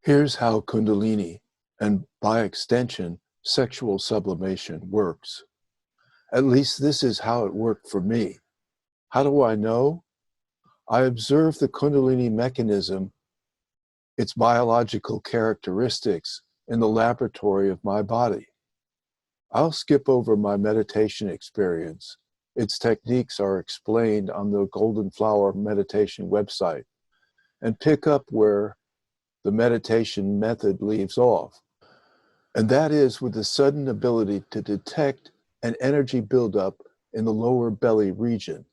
Here's how Kundalini, and by extension, sexual sublimation works. At least this is how it worked for me. How do I know? I observe the Kundalini mechanism, its biological characteristics, in the laboratory of my body. I'll skip over my meditation experience. Its techniques are explained on the Golden Flower Meditation website, and pick up where the meditation method leaves off. And that is with the sudden ability to detect an energy buildup in the lower belly region.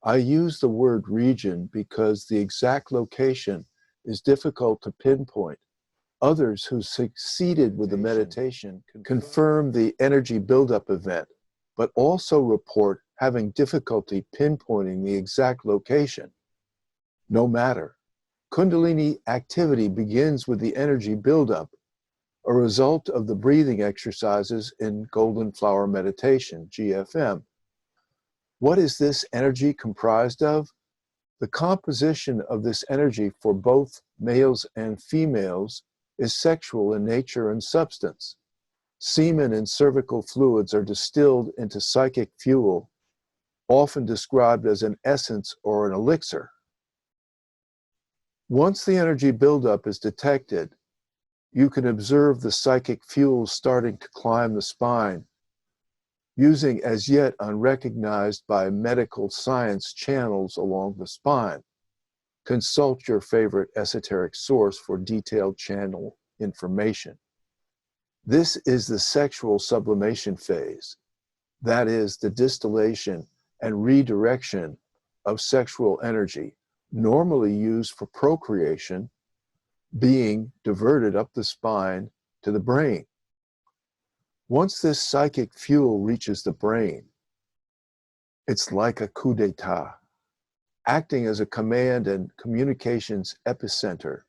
I use the word region because the exact location is difficult to pinpoint. Others who succeeded with the meditation confirm the energy buildup event, but also report having difficulty pinpointing the exact location. No matter. Kundalini activity begins with the energy buildup, a result of the breathing exercises in Golden Flower Meditation, GFM. What is this energy comprised of? The composition of this energy for both males and females is sexual in nature and substance. Semen and cervical fluids are distilled into psychic fuel, often described as an essence or an elixir. Once the energy buildup is detected, you can observe the psychic fuel starting to climb the spine, using as yet unrecognized by medical science channels along the spine. Consult your favorite esoteric source for detailed channel information. This is the sexual sublimation phase. That is the distillation and redirection of sexual energy, normally used for procreation, being diverted up the spine to the brain. Once this psychic fuel reaches the brain, it's like a coup d'etat. Acting as a command and communications epicenter,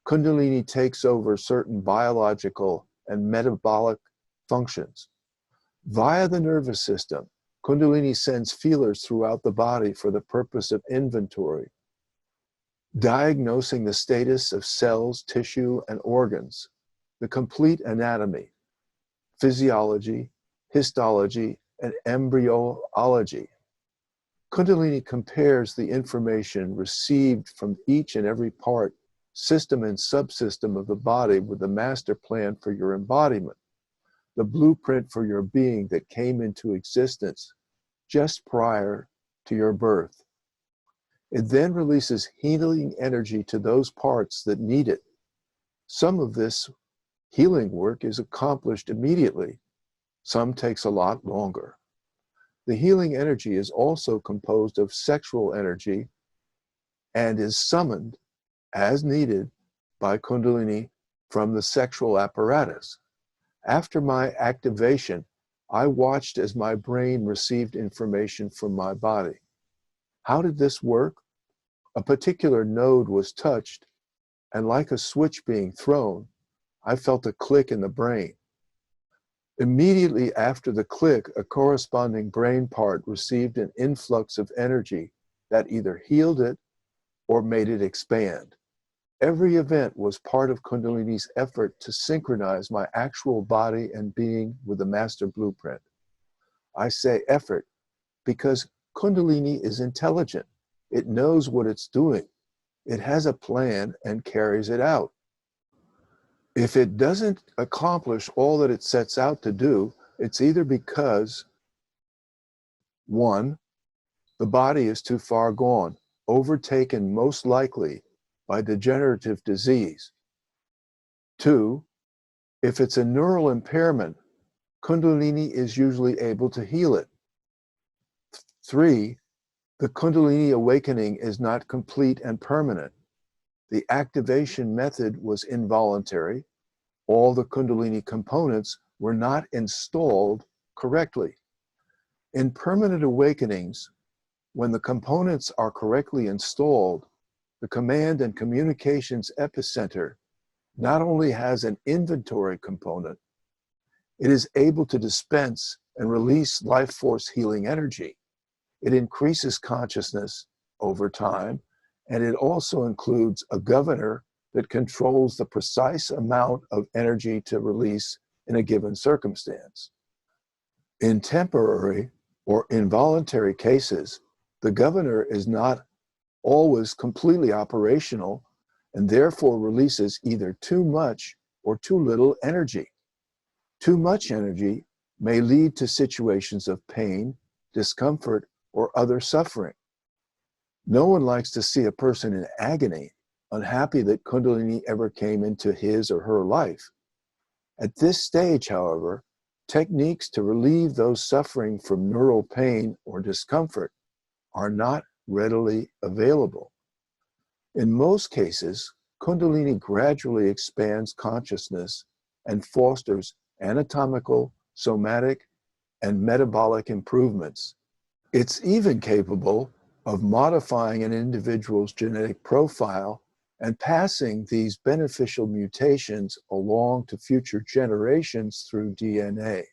Kundalini takes over certain biological and metabolic functions. Via the nervous system, Kundalini sends feelers throughout the body for the purpose of inventory, diagnosing the status of cells, tissue, and organs, the complete anatomy, physiology, histology, and embryology. Kundalini compares the information received from each and every part, system, and subsystem of the body with the master plan for your embodiment, the blueprint for your being that came into existence just prior to your birth. It then releases healing energy to those parts that need it. Some of this healing work is accomplished immediately. Some takes a lot longer. The healing energy is also composed of sexual energy and is summoned as needed by Kundalini from the sexual apparatus. After my activation, I watched as my brain received information from my body. How did this work? A particular node was touched, and like a switch being thrown, I felt a click in the brain. Immediately after the click, a corresponding brain part received an influx of energy that either healed it or made it expand. Every event was part of Kundalini's effort to synchronize my actual body and being with the master blueprint. I say effort because Kundalini is intelligent. It knows what it's doing. It has a plan and carries it out. If it doesn't accomplish all that it sets out to do, it's either because, 1, the body is too far gone, overtaken most likely by degenerative disease. 2, if it's a neural impairment, Kundalini is usually able to heal it. 3, the Kundalini awakening is not complete and permanent. The activation method was involuntary. All the Kundalini components were not installed correctly. In permanent awakenings, when the components are correctly installed, the command and communications epicenter not only has an inventory component, it is able to dispense and release life force healing energy. It increases consciousness over time, and it also includes a governor that controls the precise amount of energy to release in a given circumstance. In temporary or involuntary cases, the governor is not always completely operational and therefore releases either too much or too little energy. Too much energy may lead to situations of pain, discomfort, or other suffering. No one likes to see a person in agony, unhappy that Kundalini ever came into his or her life. At this stage, however, techniques to relieve those suffering from neural pain or discomfort are not readily available. In most cases, Kundalini gradually expands consciousness and fosters anatomical, somatic, and metabolic improvements. It's even capable of modifying an individual's genetic profile and passing these beneficial mutations along to future generations through DNA.